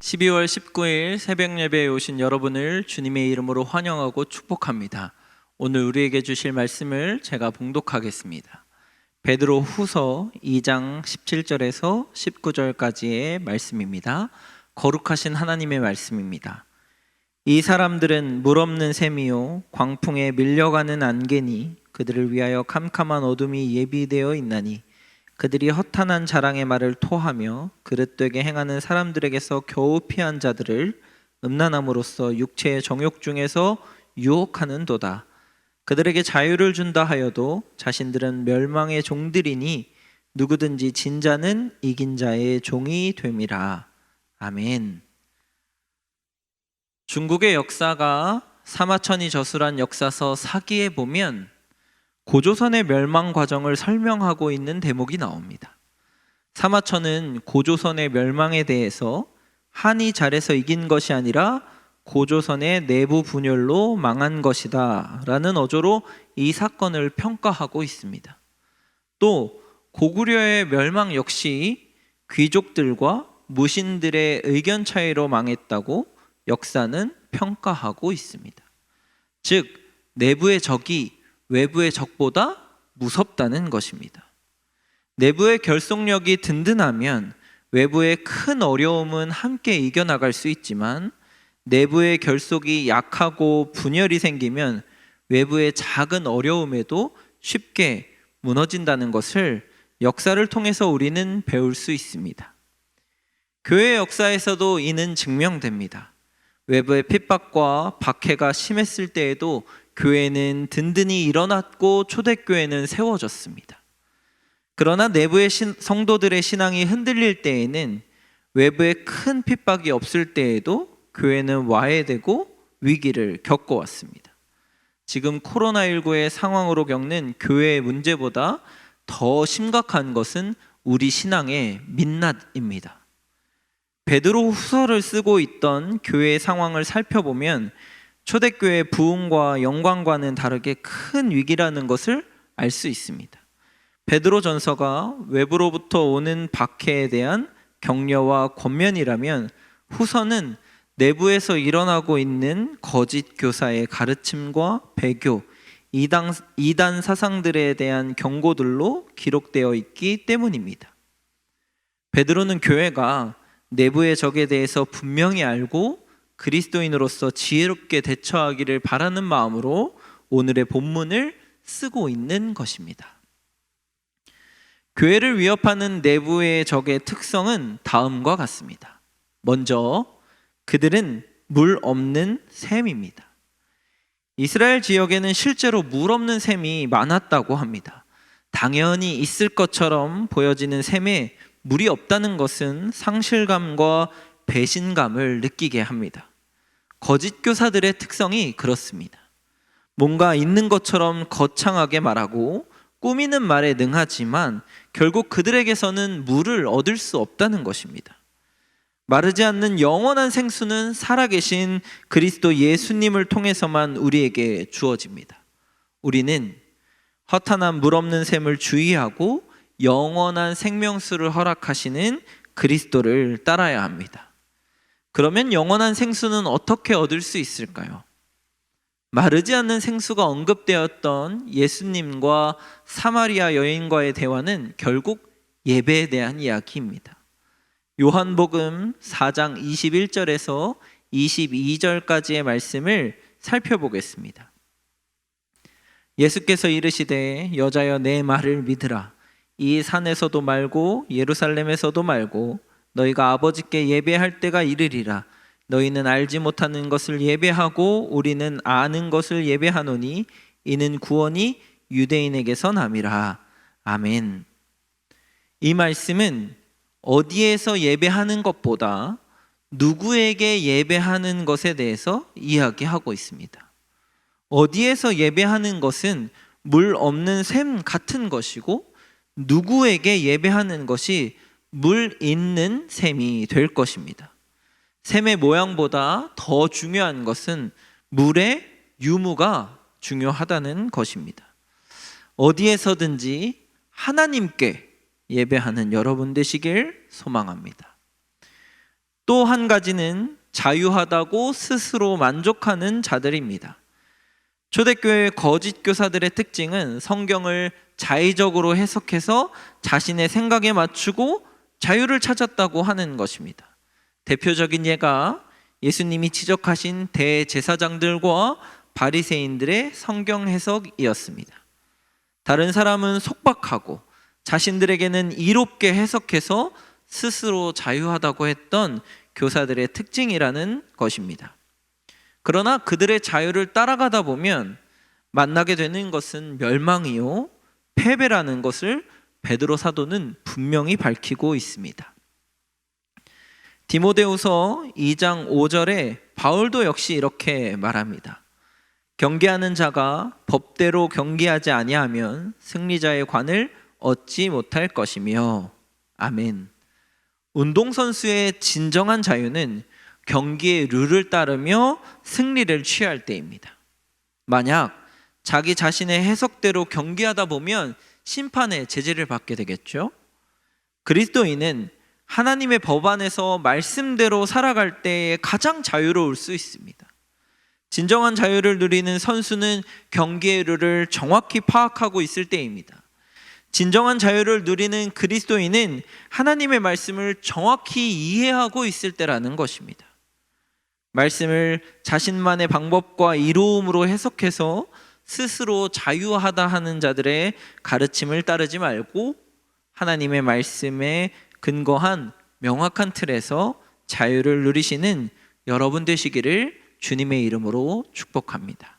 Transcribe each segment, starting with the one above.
12월 19일 새벽 예배에 오신 여러분을 주님의 이름으로 환영하고 축복합니다. 오늘 우리에게 주실 말씀을 제가 봉독하겠습니다. 베드로 후서 2장 17절에서 19절까지의 말씀입니다. 거룩하신 하나님의 말씀입니다. 이 사람들은 물 없는 샘이요 광풍에 밀려가는 안개니 그들을 위하여 캄캄한 어둠이 예비되어 있나니 그들이 허탄한 자랑의 말을 토하며 그릇되게 행하는 사람들에게서 겨우 피한 자들을 음란함으로써 육체의 정욕 중에서 유혹하는도다. 그들에게 자유를 준다 하여도 자신들은 멸망의 종들이니 누구든지 진 자는 이긴 자의 종이 됨이라. 아멘. 중국의 역사가 사마천이 저술한 역사서 사기에 보면 고조선의 멸망 과정을 설명하고 있는 대목이 나옵니다. 사마천은 고조선의 멸망에 대해서 한이 잘해서 이긴 것이 아니라 고조선의 내부 분열로 망한 것이다 라는 어조로 이 사건을 평가하고 있습니다. 또 고구려의 멸망 역시 귀족들과 무신들의 의견 차이로 망했다고 역사는 평가하고 있습니다. 즉 내부의 적이 외부의 적보다 무섭다는 것입니다. 내부의 결속력이 든든하면 외부의 큰 어려움은 함께 이겨나갈 수 있지만 내부의 결속이 약하고 분열이 생기면 외부의 작은 어려움에도 쉽게 무너진다는 것을 역사를 통해서 우리는 배울 수 있습니다. 교회 역사에서도 이는 증명됩니다. 외부의 핍박과 박해가 심했을 때에도 교회는 든든히 일어났고 초대교회는 세워졌습니다. 그러나 내부의 성도들의 신앙이 흔들릴 때에는 외부의 큰 핍박이 없을 때에도 교회는 와해되고 위기를 겪어왔습니다. 지금 코로나19의 상황으로 겪는 교회의 문제보다 더 심각한 것은 우리 신앙의 민낯입니다. 베드로 후서를 쓰고 있던 교회의 상황을 살펴보면 초대교회의 부흥과 영광과는 다르게 큰 위기라는 것을 알 수 있습니다. 베드로 전서가 외부로부터 오는 박해에 대한 격려와 권면이라면 후서는 내부에서 일어나고 있는 거짓 교사의 가르침과 배교, 이단 사상들에 대한 경고들로 기록되어 있기 때문입니다. 베드로는 교회가 내부의 적에 대해서 분명히 알고 그리스도인으로서 지혜롭게 대처하기를 바라는 마음으로 오늘의 본문을 쓰고 있는 것입니다. 교회를 위협하는 내부의 적의 특성은 다음과 같습니다. 먼저 그들은 물 없는 샘입니다. 이스라엘 지역에는 실제로 물 없는 샘이 많았다고 합니다. 당연히 있을 것처럼 보여지는 샘에 물이 없다는 것은 상실감과 배신감을 느끼게 합니다. 거짓 교사들의 특성이 그렇습니다. 뭔가 있는 것처럼 거창하게 말하고 꾸미는 말에 능하지만 결국 그들에게서는 물을 얻을 수 없다는 것입니다. 마르지 않는 영원한 생수는 살아계신 그리스도 예수님을 통해서만 우리에게 주어집니다. 우리는 허탄한 물 없는 샘을 주의하고 영원한 생명수를 허락하시는 그리스도를 따라야 합니다. 그러면 영원한 생수는 어떻게 얻을 수 있을까요? 마르지 않는 생수가 언급되었던 예수님과 사마리아 여인과의 대화는 결국 예배에 대한 이야기입니다. 요한복음 4장 21절에서 22절까지의 말씀을 살펴보겠습니다. 예수께서 이르시되 여자여 내 말을 믿으라. 이 산에서도 말고 예루살렘에서도 말고 너희가 아버지께 예배할 때가 이르리라. 너희는 알지 못하는 것을 예배하고 우리는 아는 것을 예배하노니 이는 구원이 유대인에게서 남이라. 아멘. 이 말씀은 어디에서 예배하는 것보다 누구에게 예배하는 것에 대해서 이야기하고 있습니다. 어디에서 예배하는 것은 물 없는 샘 같은 것이고 누구에게 예배하는 것이 물 있는 샘이 될 것입니다. 샘의 모양보다 더 중요한 것은 물의 유무가 중요하다는 것입니다. 어디에서든지 하나님께 예배하는 여러분 되시길 소망합니다. 또 한 가지는 자유하다고 스스로 만족하는 자들입니다. 초대교회 거짓 교사들의 특징은 성경을 자의적으로 해석해서 자신의 생각에 맞추고 자유를 찾았다고 하는 것입니다. 대표적인 예가 예수님이 지적하신 대제사장들과 바리새인들의 성경 해석이었습니다. 다른 사람은 속박하고 자신들에게는 이롭게 해석해서 스스로 자유하다고 했던 교사들의 특징이라는 것입니다. 그러나 그들의 자유를 따라가다 보면 만나게 되는 것은 멸망이요 패배라는 것을 베드로 사도는 분명히 밝히고 있습니다. 디모데후서 2장 5절에 바울도 역시 이렇게 말합니다. 경계하는 자가 법대로 경계하지 아니하면 승리자의 관을 얻지 못할 것이며. 아멘. 운동선수의 진정한 자유는 경기의 룰을 따르며 승리를 취할 때입니다. 만약 자기 자신의 해석대로 경기하다 보면 심판의 제재를 받게 되겠죠. 그리스도인은 하나님의 법 안에서 말씀대로 살아갈 때에 가장 자유로울 수 있습니다. 진정한 자유를 누리는 선수는 경기의 룰을 정확히 파악하고 있을 때입니다. 진정한 자유를 누리는 그리스도인은 하나님의 말씀을 정확히 이해하고 있을 때라는 것입니다. 말씀을 자신만의 방법과 이로움으로 해석해서 스스로 자유하다 하는 자들의 가르침을 따르지 말고 하나님의 말씀에 근거한 명확한 틀에서 자유를 누리시는 여러분 되시기를 주님의 이름으로 축복합니다.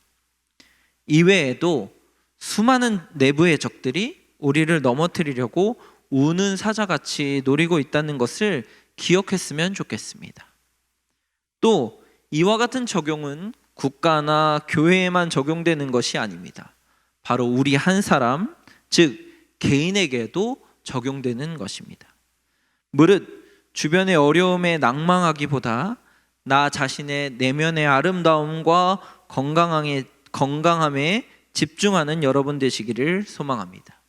이외에도 수많은 내부의 적들이 우리를 넘어뜨리려고 우는 사자같이 노리고 있다는 것을 기억했으면 좋겠습니다. 또 이와 같은 적용은 국가나 교회에만 적용되는 것이 아닙니다. 바로 우리 한 사람, 즉 개인에게도 적용되는 것입니다. 무릇 주변의 어려움에 낭망하기보다 나 자신의 내면의 아름다움과 건강함에 집중하는 여러분 되시기를 소망합니다.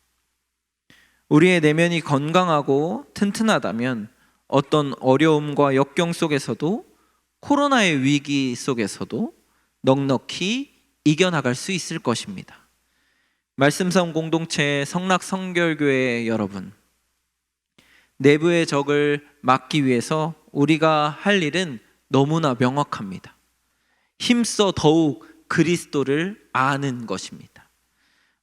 우리의 내면이 건강하고 튼튼하다면 어떤 어려움과 역경 속에서도 코로나의 위기 속에서도 넉넉히 이겨나갈 수 있을 것입니다. 말씀성 공동체 성락성결교회 여러분, 내부의 적을 막기 위해서 우리가 할 일은 너무나 명확합니다. 힘써 더욱 그리스도를 아는 것입니다.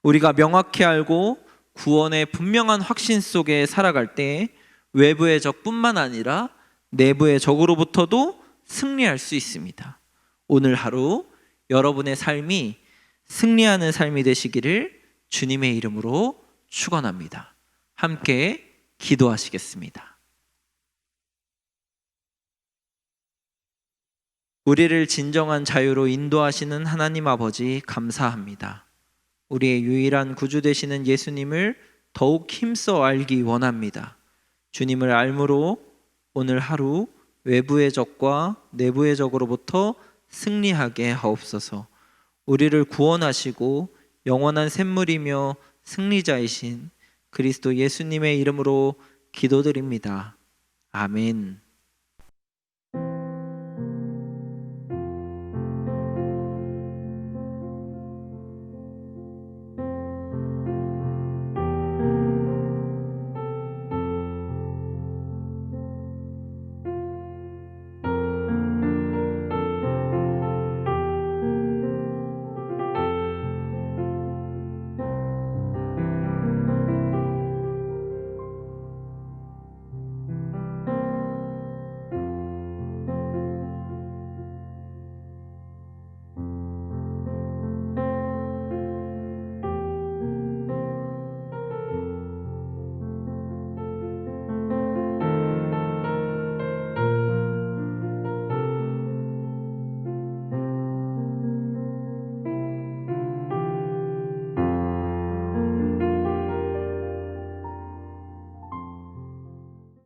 우리가 명확히 알고 구원의 분명한 확신 속에 살아갈 때 외부의 적뿐만 아니라 내부의 적으로부터도 승리할 수 있습니다. 오늘 하루 여러분의 삶이 승리하는 삶이 되시기를 주님의 이름으로 축원합니다. 함께 기도하시겠습니다. 우리를 진정한 자유로 인도하시는 하나님 아버지 감사합니다. 우리의 유일한 구주 되시는 예수님을 더욱 힘써 알기 원합니다. 주님을 알므로 오늘 하루 외부의 적과 내부의 적으로부터 승리하게 하옵소서. 우리를 구원하시고 영원한 샘물이며 승리자이신 그리스도 예수님의 이름으로 기도드립니다. 아멘.